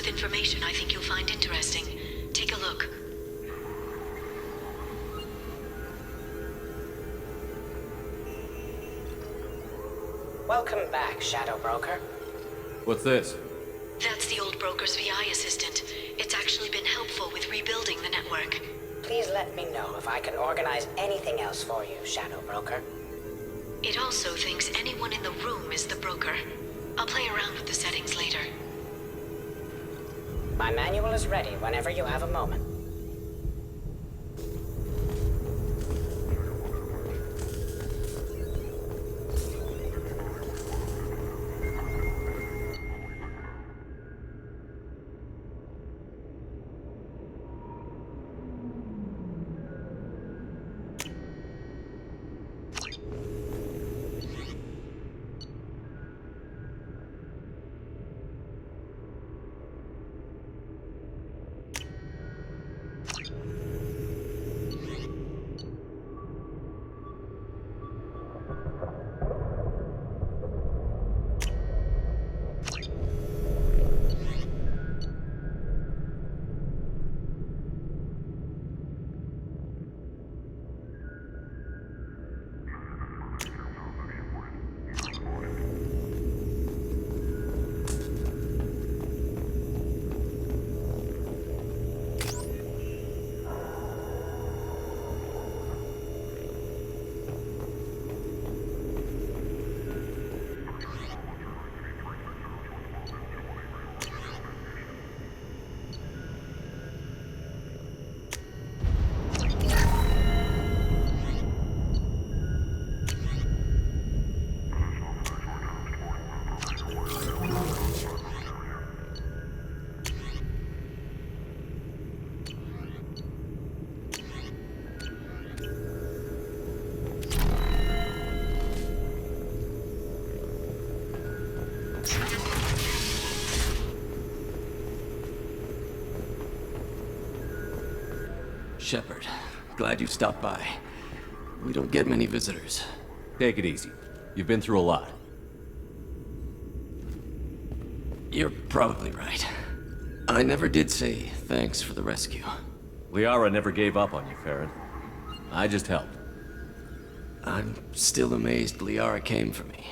with information I think you'll find interesting. Take a look. Welcome back, Shadow Broker. What's this? That's the old broker's VI assistant. It's actually been helpful with rebuilding the network. Please let me know if I can organize anything else for you, Shadow Broker. It also thinks anyone in the room is the broker. I'll play around with the settings later. My manual is ready whenever you have a moment. Shepard, glad you stopped by. We don't get many visitors. Take it easy. You've been through a lot. You're probably right. I never did say thanks for the rescue. Liara never gave up on you, Farron. I just helped. I'm still amazed Liara came for me.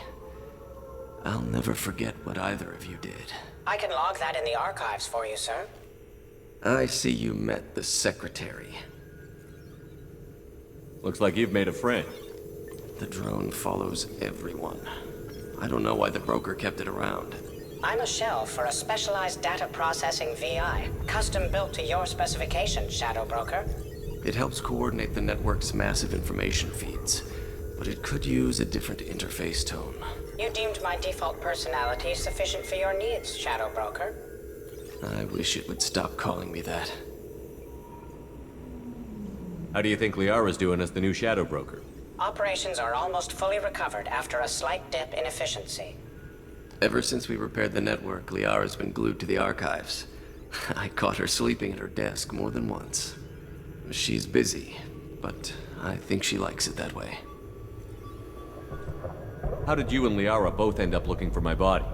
I'll never forget what either of you did. I can log that in the archives for you, sir. I see you met the secretary. Looks like you've made a friend. The drone follows everyone. I don't know why the broker kept it around. I'm a shell for a specialized data processing VI, custom built to your specifications, Shadow Broker. It helps coordinate the network's massive information feeds, but it could use a different interface tone. You deemed my default personality sufficient for your needs, Shadow Broker. I wish it would stop calling me that. How do you think Liara's doing as the new Shadow Broker? Operations are almost fully recovered after a slight dip in efficiency. Ever since we repaired the network, Liara's been glued to the archives. I caught her sleeping at her desk more than once. She's busy, but I think she likes it that way. How did you and Liara both end up looking for my body?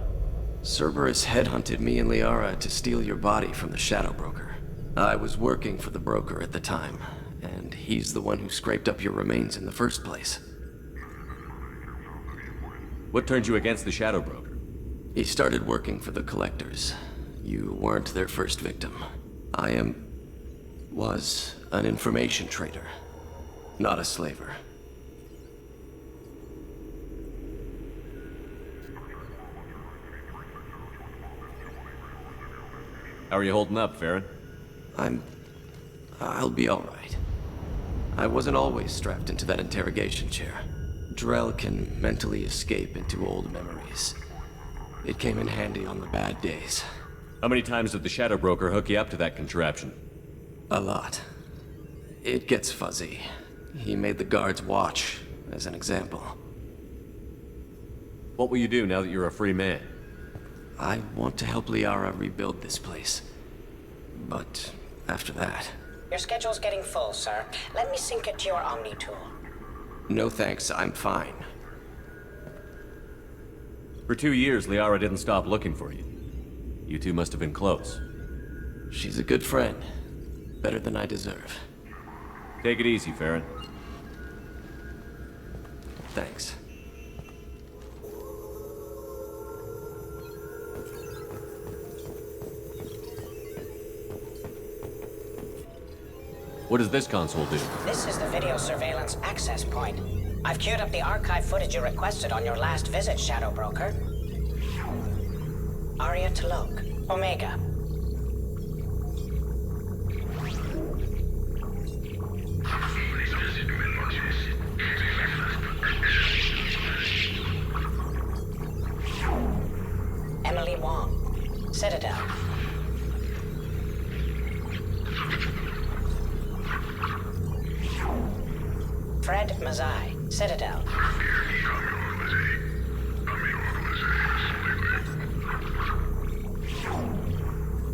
Cerberus headhunted me and Liara to steal your body from the Shadow Broker. I was working for the broker at the time, and he's the one who scraped up your remains in the first place. What turned you against the Shadow Broker? He started working for the Collectors. You weren't their first victim. Was an information trader, not a slaver. How are you holding up, Farron? I'll be all right. I wasn't always strapped into that interrogation chair. Drell can mentally escape into old memories. It came in handy on the bad days. How many times did the Shadow Broker hook you up to that contraption? A lot. It gets fuzzy. He made the guards watch, as an example. What will you do now that you're a free man? I want to help Liara rebuild this place. But after that... Your schedule's getting full, sir. Let me sync it to your Omni tool. No thanks, I'm fine. For 2 years, Liara didn't stop looking for you. You two must have been close. She's a good friend. Better than I deserve. Take it easy, Farron. Thanks. What does this console do? This is the video surveillance access point. I've queued up the archive footage you requested on your last visit, Shadow Broker. Aria Talok, Omega. Emily Wong, Citadel. Fred Mazai, Citadel.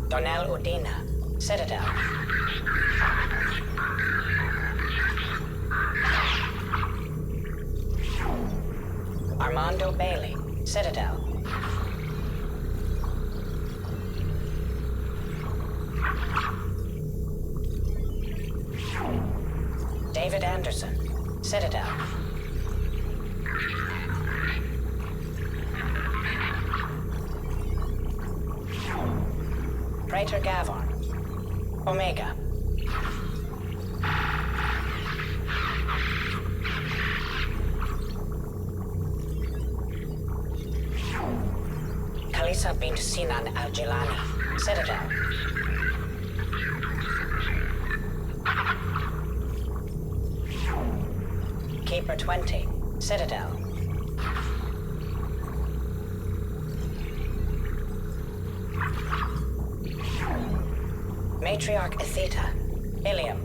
Donnell Udina, Citadel. Armando Bailey, Citadel. David Anderson, Citadel. Praetor Gavon, Omega. Kalisa bint Sinan Al-Jilani, Citadel. Keeper 20, Citadel. Matriarch Atheta, Ilium.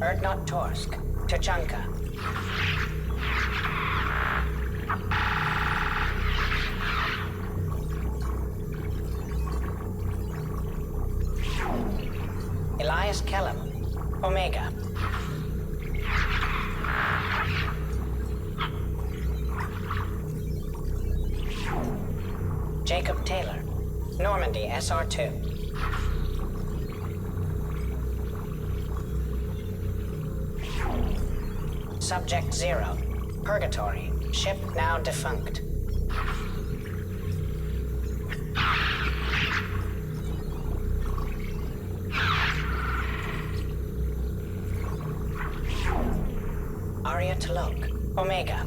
Erdnot Torsk, Tuchanka. Elias Kellum, Omega. Jacob Taylor, Normandy SR2. Subject 0, Purgatory, ship now defunct. Aria Talok, Omega.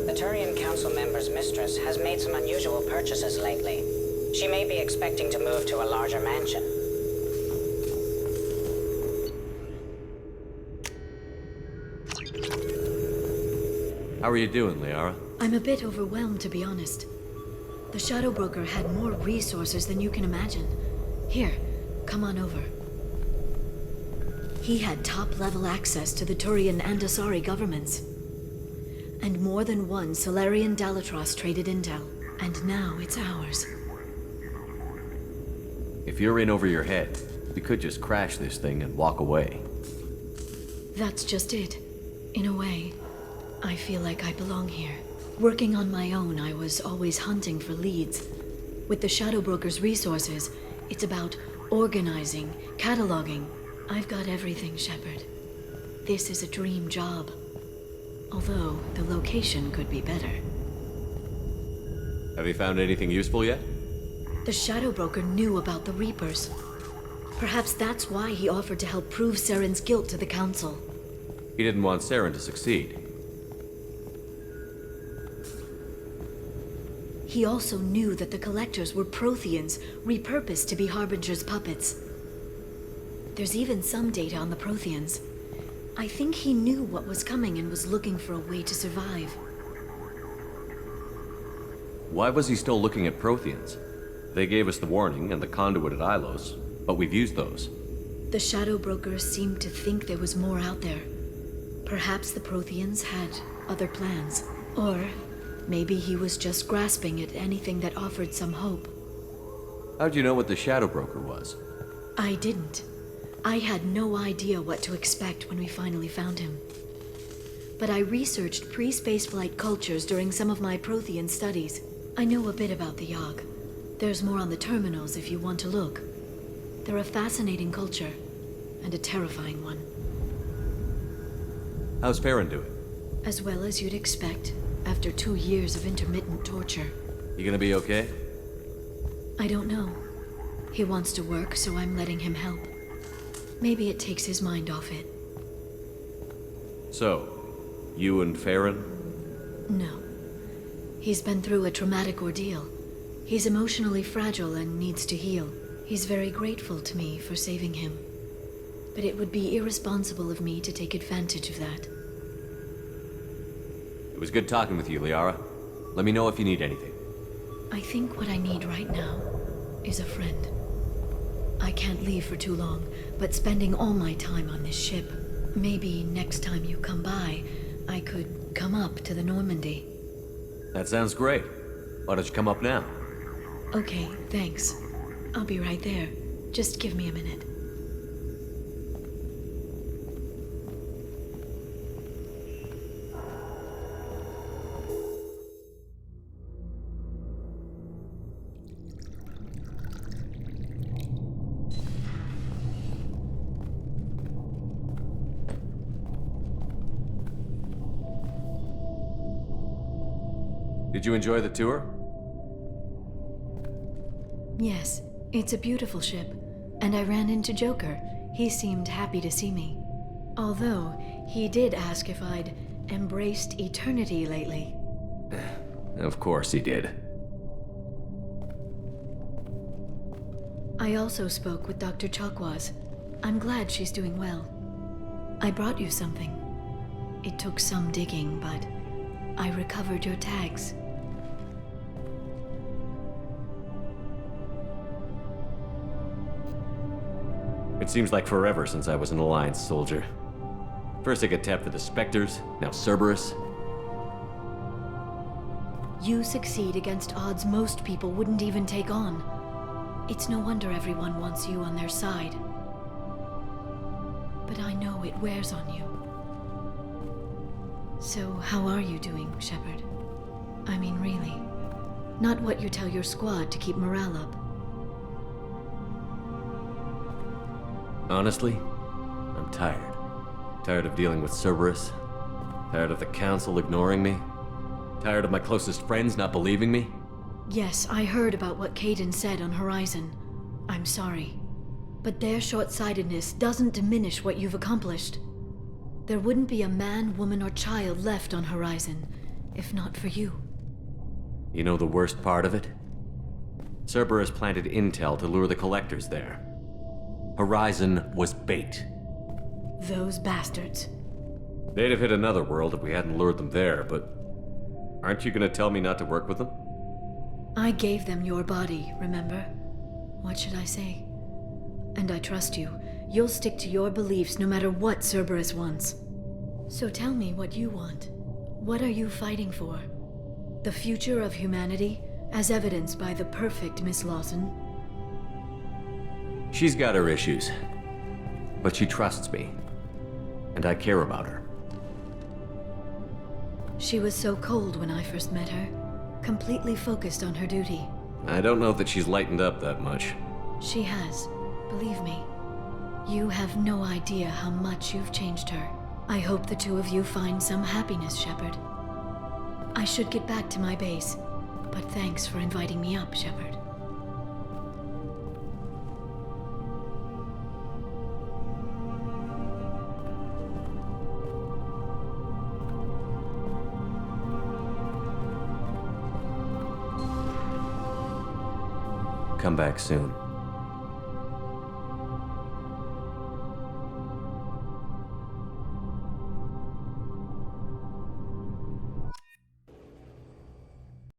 The Turian Council member's mistress has made some unusual purchases lately. She may be expecting to move to a larger mansion. How are you doing, Liara? I'm a bit overwhelmed, to be honest. The Shadow Broker had more resources than you can imagine. Here, come on over. He had top-level access to the Turian and Asari governments. And more than one Solarian Dalatros traded intel. And now it's ours. If you're in over your head, we could just crash this thing and walk away. That's just it. In a way, I feel like I belong here. Working on my own, I was always hunting for leads. With the Shadow Broker's resources, it's about organizing, cataloging. I've got everything, Shepard. This is a dream job. Although, the location could be better. Have you found anything useful yet? The Shadow Broker knew about the Reapers. Perhaps that's why he offered to help prove Saren's guilt to the Council. He didn't want Saren to succeed. He also knew that the Collectors were Protheans, repurposed to be Harbinger's puppets. There's even some data on the Protheans. I think he knew what was coming and was looking for a way to survive. Why was he still looking at Protheans? They gave us the warning and the conduit at Ilos, but we've used those. The Shadow Brokers seemed to think there was more out there. Perhaps the Protheans had other plans. Or maybe he was just grasping at anything that offered some hope. How'd you know what the Shadow Broker was? I didn't. I had no idea what to expect when we finally found him. But I researched pre-spaceflight cultures during some of my Prothean studies. I know a bit about the Yogg. There's more on the terminals if you want to look. They're a fascinating culture, and a terrifying one. How's Farron doing? As well as you'd expect, after 2 years of intermittent torture. You gonna be okay? I don't know. He wants to work, so I'm letting him help. Maybe it takes his mind off it. So, you and Farron? No. He's been through a traumatic ordeal. He's emotionally fragile and needs to heal. He's very grateful to me for saving him. But it would be irresponsible of me to take advantage of that. It was good talking with you, Liara. Let me know if you need anything. I think what I need right now is a friend. I can't leave for too long, but spending all my time on this ship. Maybe next time you come by, I could come up to the Normandy. That sounds great. Why don't you come up now? Okay, thanks. I'll be right there. Just give me a minute. Did you enjoy the tour? Yes, it's a beautiful ship. And I ran into Joker. He seemed happy to see me. Although, he did ask if I'd embraced eternity lately. Of course he did. I also spoke with Dr. Chakwas. I'm glad she's doing well. I brought you something. It took some digging, but I recovered your tags. It seems like forever since I was an Alliance soldier. First I got tapped for the Spectres, now Cerberus. You succeed against odds most people wouldn't even take on. It's no wonder everyone wants you on their side. But I know it wears on you. So how are you doing, Shepard? I mean, really. Not what you tell your squad to keep morale up. Honestly, I'm tired. Tired of dealing with Cerberus. Tired of the Council ignoring me. Tired of my closest friends not believing me. Yes, I heard about what Kaidan said on Horizon. I'm sorry. But their short-sightedness doesn't diminish what you've accomplished. There wouldn't be a man, woman, or child left on Horizon, if not for you. You know the worst part of it? Cerberus planted intel to lure the Collectors there. Horizon was bait. Those bastards. They'd have hit another world if we hadn't lured them there, but... Aren't you gonna tell me not to work with them? I gave them your body, remember? What should I say? And I trust you. You'll stick to your beliefs no matter what Cerberus wants. So tell me what you want. What are you fighting for? The future of humanity, as evidenced by the perfect Miss Lawson? She's got her issues. But she trusts me. And I care about her. She was so cold when I first met her. Completely focused on her duty. I don't know that she's lightened up that much. She has. Believe me. You have no idea how much you've changed her. I hope the two of you find some happiness, Shepard. I should get back to my base, but thanks for inviting me up, Shepard. Come back soon.